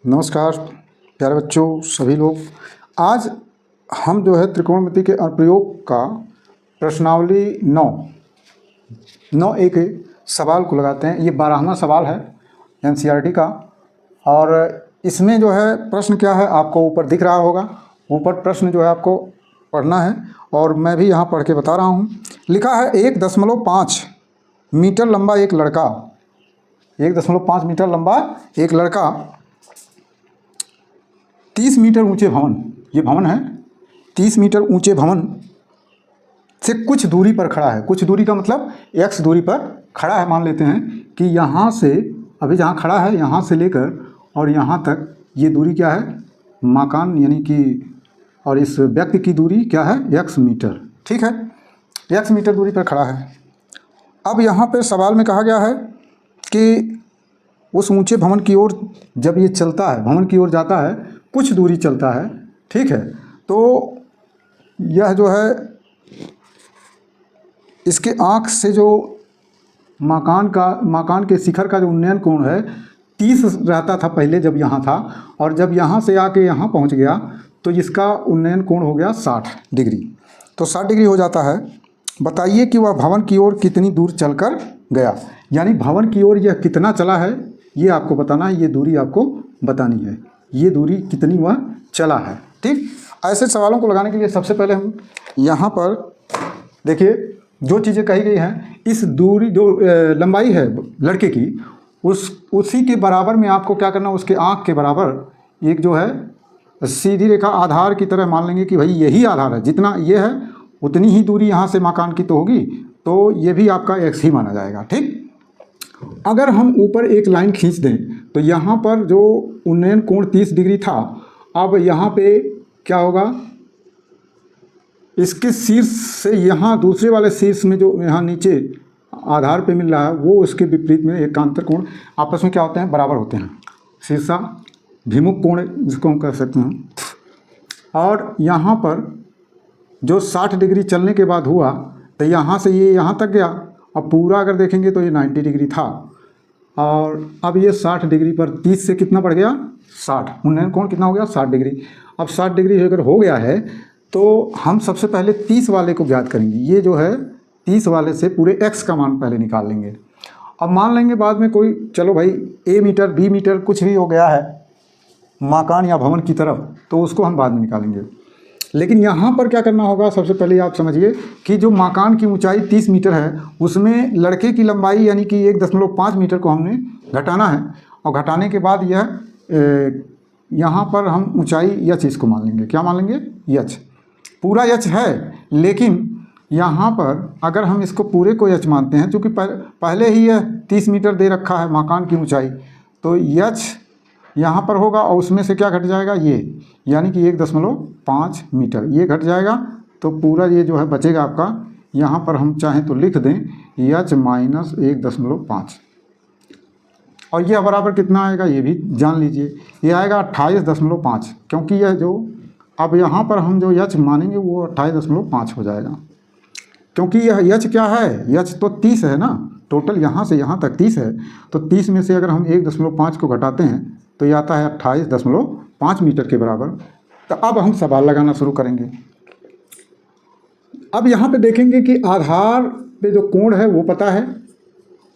नमस्कार प्यारे बच्चों, सभी लोग। आज हम जो है त्रिकोणमिति के अनुप्रयोग का प्रश्नावली 9 एक सवाल को लगाते हैं। ये 12वां सवाल है एनसीईआरटी का। और इसमें जो है प्रश्न क्या है आपको ऊपर दिख रहा होगा। ऊपर प्रश्न जो है आपको पढ़ना है और मैं भी यहाँ पढ़ के बता रहा हूँ। लिखा है 1.5 मीटर लंबा एक लड़का, 1.5 मीटर लंबा एक लड़का 30 मीटर ऊंचे भवन, ये भवन है, 30 मीटर ऊंचे भवन से कुछ दूरी पर खड़ा है। कुछ दूरी का मतलब x दूरी पर खड़ा है। मान लेते हैं कि यहाँ से अभी जहाँ खड़ा है यहाँ से लेकर और यहाँ तक ये दूरी क्या है, मकान यानी कि, और इस व्यक्ति की दूरी क्या है, x मीटर। ठीक है, x मीटर दूरी पर खड़ा है। अब यहाँ पे सवाल में कहा गया है कि उस ऊंचे भवन की ओर जब ये चलता है, भवन की ओर जाता है, कुछ दूरी चलता है। ठीक है, तो यह जो है इसके आँख से जो मकान के शिखर का जो उन्नयन कोण है 30 रहता था पहले जब यहाँ था, और जब यहाँ से आके यहाँ पहुँच गया तो इसका उन्नयन कोण हो गया 60 डिग्री। तो 60 डिग्री हो जाता है। बताइए कि वह भवन की ओर कितनी दूर चलकर गया, यानी भवन की ओर यह कितना चला है ये आपको बताना है, ये दूरी आपको बतानी है, ये दूरी कितनी वह चला है। ठीक, ऐसे सवालों को लगाने के लिए सबसे पहले हम यहाँ पर देखिए जो चीज़ें कही गई हैं, इस दूरी जो लंबाई है लड़के की उसी के बराबर में आपको क्या करना, उसके आँख के बराबर एक जो है सीधी रेखा आधार की तरह मान लेंगे कि भाई यही आधार है, जितना ये है उतनी ही दूरी यहाँ से मकान की तो होगी, तो ये भी आपका x ही माना जाएगा। ठीक, अगर हम ऊपर एक लाइन खींच दें तो यहाँ पर जो उन्नयन कोण 30 डिग्री था, अब यहाँ पे क्या होगा, इसके शीर्ष से यहाँ दूसरे वाले शीर्ष में जो यहाँ नीचे आधार पे मिल रहा है वो उसके विपरीत में एकांतर कोण आपस में क्या होते हैं, बराबर होते हैं। शीर्षा भिमुख कोण जिसको हम कह सकते हैं। और यहाँ पर जो 60 डिग्री चलने के बाद हुआ तो यहाँ से ये यहाँ तक गया। अब पूरा अगर देखेंगे तो ये 90 डिग्री था, और अब ये 60 डिग्री पर 30 से कितना बढ़ गया, 60। उन्नयन कोण कितना हो गया, 60 डिग्री। अब 60 डिग्री अगर हो गया है तो हम सबसे पहले 30 वाले को ज्ञात करेंगे। ये जो है 30 वाले से पूरे x का मान पहले निकाल लेंगे। अब मान लेंगे बाद में कोई, चलो भाई a मीटर b मीटर कुछ भी हो गया है मकान या भवन की तरफ, तो उसको हम बाद में निकालेंगे। लेकिन यहाँ पर क्या करना होगा, सबसे पहले आप समझिए कि जो मकान की ऊंचाई 30 मीटर है उसमें लड़के की लंबाई यानी कि 1.5 मीटर को हमने घटाना है, और घटाने के बाद यह यहाँ पर हम ऊंचाई h इसको मान लेंगे। क्या मान लेंगे, h पूरा h है। लेकिन यहाँ पर अगर हम इसको पूरे को h मानते हैं, क्योंकि पहले ही यह 30 मीटर दे रखा है मकान की ऊंचाई, तो h यहाँ पर होगा और उसमें से क्या घट जाएगा, ये यानी कि 1.5 मीटर ये घट जाएगा। तो पूरा ये जो है बचेगा आपका, यहाँ पर हम चाहें तो लिख दें h माइनस 1.5, और यह बराबर कितना आएगा ये भी जान लीजिए, ये आएगा 28.5, क्योंकि यह जो अब यहाँ पर हम जो h मानेंगे वो 28.5 हो जाएगा, क्योंकि यह h क्या है, h तो 30 है ना, टोटल यहाँ से यहाँ तक 30 है। तो 30 में से अगर हम 1.5 को घटाते हैं तो ये आता है 28.5 मीटर के बराबर। तो अब हम सवाल लगाना शुरू करेंगे। अब यहाँ पे देखेंगे कि आधार पे जो कोण है वो पता है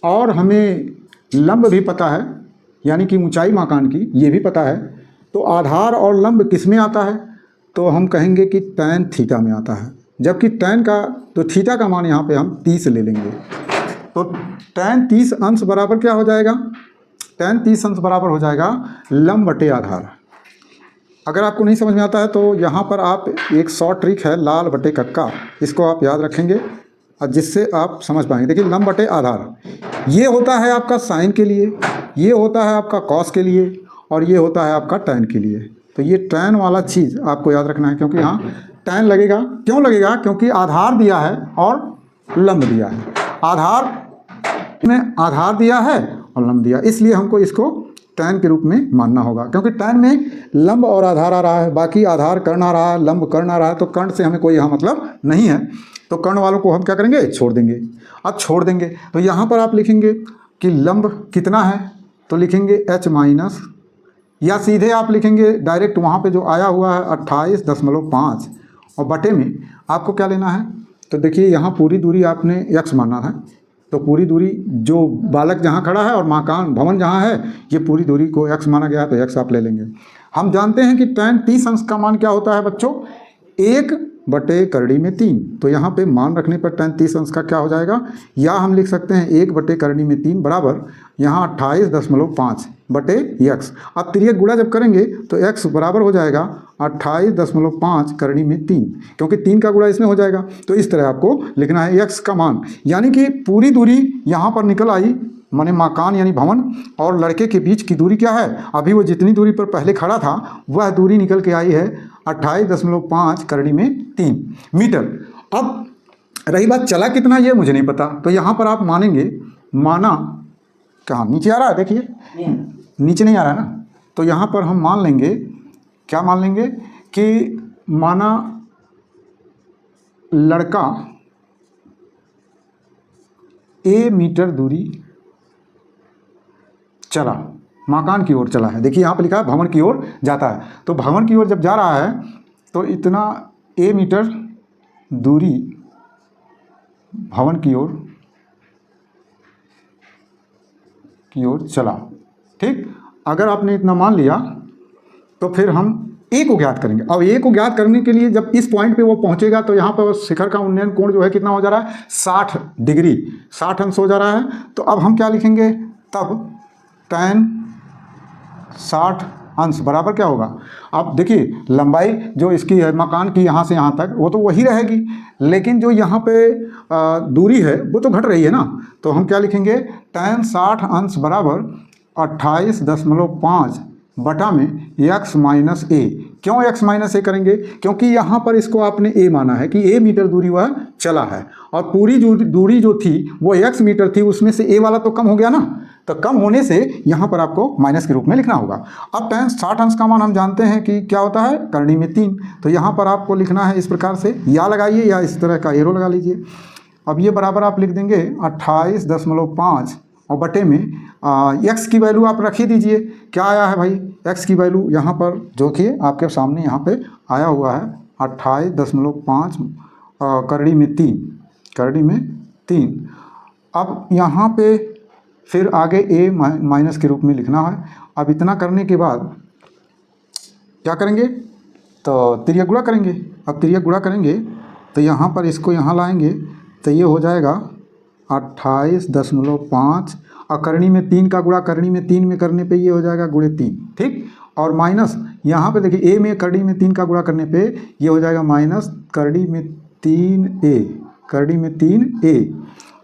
और हमें लंब भी पता है, यानी कि ऊंचाई मकान की ये भी पता है। तो आधार और लंब किस में आता है, तो हम कहेंगे कि tan थीटा में आता है, जबकि tan का तो थीटा का मान यहाँ पे हम 30 ले लेंगे। तो tan 30 अंश बराबर क्या हो जाएगा, tan 30 अंश बराबर हो जाएगा लंब बटे आधार। अगर आपको नहीं समझ में आता है तो यहाँ पर आप एक शॉर्ट ट्रिक है लाल बटे कक्का, इसको आप याद रखेंगे और जिससे आप समझ पाएंगे। देखिए लंब बटे आधार ये होता है आपका साइन के लिए, ये होता है आपका कॉस के लिए, और ये होता है आपका tan के लिए। तो ये tan वाला चीज़ आपको याद रखना है, क्योंकि यहाँ tan लगेगा। क्यों लगेगा, क्योंकि आधार दिया है और लंब दिया है। आधार में आधार दिया है और लंब दिया, इसलिए हमको इसको tan के रूप में मानना होगा, क्योंकि tan में लंब और आधार आ रहा है, बाकी आधार कर्ण आ रहा है, लंब कर्ण आ रहा है, तो कर्ण से हमें कोई यहाँ मतलब नहीं है। तो कर्ण वालों को हम क्या करेंगे, छोड़ देंगे। अब छोड़ देंगे तो यहाँ पर आप लिखेंगे कि लंब कितना है, तो लिखेंगे h माइनस या सीधे आप लिखेंगे डायरेक्ट वहाँ पे जो आया हुआ है 28.5 और बटे में आपको क्या लेना है, तो देखिए यहाँ पूरी दूरी आपने x माना है, तो पूरी दूरी जो बालक जहाँ खड़ा है और मकान भवन जहाँ है ये पूरी दूरी को x माना गया है, तो x आप ले लेंगे। हम जानते हैं कि tan 30 अंश का मान क्या होता है बच्चों, 1/3 तो यहाँ पे मान रखने पर tan 30 अंश का क्या हो जाएगा, या हम लिख सकते हैं 1/3 बराबर यहाँ 28.5 बटे x। अब तिर्यक गुणा जब करेंगे तो x बराबर हो जाएगा 28.5 क्योंकि 3 का गुणा इसमें हो जाएगा। तो इस तरह आपको लिखना है x का मान, यानी कि पूरी दूरी यहाँ पर निकल आई, माने मकान यानी भवन और लड़के के बीच की दूरी क्या है, अभी वो जितनी दूरी पर पहले खड़ा था वह दूरी निकल के आई है 28.5 मीटर। अब रही बात चला कितना ये मुझे नहीं पता, तो यहाँ पर आप मानेंगे, माना कहाँ नीचे आ रहा है, देखिए नीचे नहीं आ रहा है ना, तो यहाँ पर हम मान लेंगे, क्या मान लेंगे कि माना लड़का a मीटर दूरी चला, मकान की ओर चला है। देखिए यहाँ पर लिखा है भवन की ओर जाता है, तो भवन की ओर जब जा रहा है तो इतना a मीटर दूरी भवन की ओर चला। ठीक, अगर आपने इतना मान लिया तो फिर हम a को ज्ञात करेंगे। अब a को ज्ञात करने के लिए जब इस पॉइंट पे वो पहुंचेगा तो यहाँ पर शिखर का उन्नयन कोण जो है कितना हो जा रहा है, 60 डिग्री, 60 अंश हो जा रहा है। तो अब हम क्या लिखेंगे, तब tan 60 अंश बराबर क्या होगा, अब देखिए लंबाई जो इसकी है मकान की यहाँ से यहाँ तक वो तो वही रहेगी, लेकिन जो यहाँ पे दूरी है वो तो घट रही है ना, तो हम क्या लिखेंगे, tan 60 अंश बराबर 28.5 बटा में x माइनस ए। क्यों x माइनस ए करेंगे, क्योंकि यहाँ पर इसको आपने a माना है कि a मीटर दूरी वह चला है और पूरी दूरी जो थी वो x मीटर थी, उसमें से a वाला तो कम हो गया ना, तो कम होने से यहाँ पर आपको माइनस के रूप में लिखना होगा। अब tan 60 अंश का मान हम जानते हैं कि क्या होता है, करनी में 3, तो यहाँ पर आपको लिखना है इस प्रकार से, या लगाइए या इस तरह का एरो लगा लीजिए। अब ये बराबर आप लिख देंगे 28.5 और बटे में x की वैल्यू आप रख ही दीजिए, क्या आया है भाई x की वैल्यू यहाँ पर जो कि आपके सामने यहाँ पे आया हुआ है 28.5 करड़ी में 3। अब यहाँ पे फिर आगे a माइनस के रूप में लिखना है। अब इतना करने के बाद क्या करेंगे, तो तिर्यक गुणा करेंगे। अब तिर्यक गुणा करेंगे तो यहाँ पर इसको यहाँ लाएंगे तो ये हो जाएगा 28.5 और करनी में 3 का गुणा करनी में 3 में करने पे ये हो जाएगा गुणे 3, ठीक, और माइनस यहाँ पे देखिए a में करनी में 3 का गुणा करने पे ये हो जाएगा माइनस करनी में 3a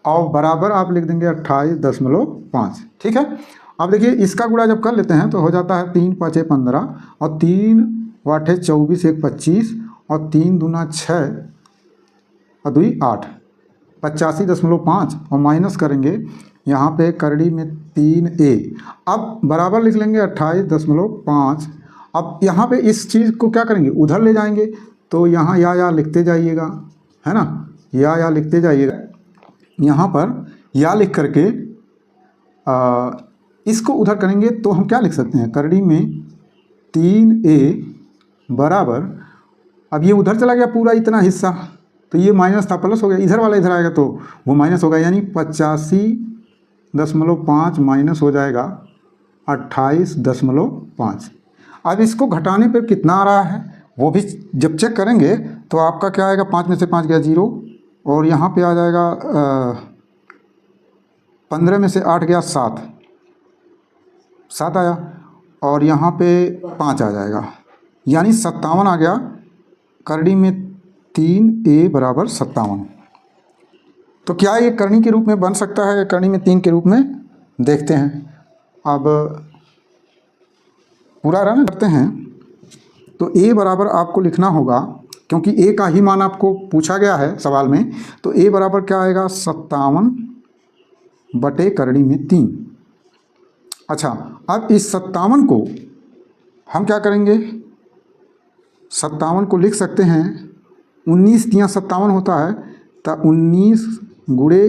और बराबर आप लिख देंगे 28.5, ठीक है। अब देखिए इसका गुणा जब कर लेते हैं तो हो जाता है 3 5 15 और 3 8 24 1 25 और 3 दूना 6 और 2 8 85.5 और माइनस करेंगे यहाँ पे करड़ी में 3a, अब बराबर लिख लेंगे 28.5। अब यहाँ पे इस चीज़ को क्या करेंगे, उधर ले जाएंगे, तो यहाँ या लिखते जाइएगा, है ना, या लिखते जाइएगा। यहाँ पर या लिख करके इसको उधर करेंगे तो हम क्या लिख सकते हैं, करड़ी में 3a बराबर, अब ये उधर चला गया पूरा इतना हिस्सा, तो ये माइनस था प्लस हो गया, इधर वाला इधर आएगा तो वो माइनस होगा, यानी 85.5 माइनस हो जाएगा 28.5। अब इसको घटाने पर कितना आ रहा है वो भी जब चेक करेंगे तो आपका क्या आएगा, 5 में से 5 गया 0 और यहाँ पे आ जाएगा 15 में से 8 गया 7 आया और यहाँ पे 5 आ जाएगा, यानी 57 आ गया। करड़ी में 3a बराबर 57, तो क्या ये करनी के रूप में बन सकता है, करनी में 3 के रूप में, देखते हैं। अब पूरा रन करते हैं तो a बराबर आपको लिखना होगा, क्योंकि a का ही मान आपको पूछा गया है सवाल में, तो a बराबर क्या आएगा 57 बटे करनी में 3। अच्छा, अब इस 57 को हम क्या करेंगे, 57 को लिख सकते हैं 19 × 57 होता है, तो 19 गुणे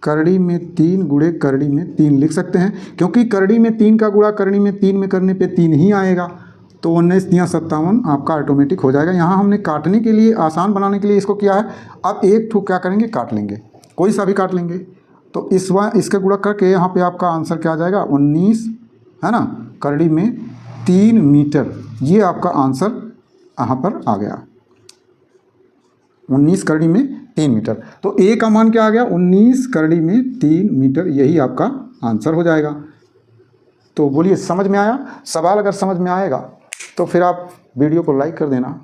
करड़ी में 3 गुणे करड़ी में 3 लिख सकते हैं, क्योंकि करड़ी में 3 का गुणा करड़ी में 3 में करने पे 3 ही आएगा। तो 19 या 57 आपका ऑटोमेटिक हो जाएगा। यहाँ हमने काटने के लिए, आसान बनाने के लिए इसको किया है। अब एक ठो क्या करेंगे, काट लेंगे, कोई सा भी काट लेंगे। तो इसका गुणा करके यहाँ पे आपका आंसर क्या आ जाएगा, 19 है ना, करड़ी में 3 मीटर। ये आपका आंसर यहाँ पर आ गया, 19 करड़ी में 3 मीटर। तो ए का मान क्या आ गया, 19 करड़ी में 3 मीटर, यही आपका आंसर हो जाएगा। तो बोलिए समझ में आया? सवाल अगर समझ में आएगा तो फिर आप वीडियो को लाइक कर देना,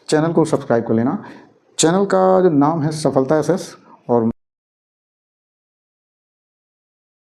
चैनल को सब्सक्राइब कर लेना। चैनल का जो नाम है सफलता SS और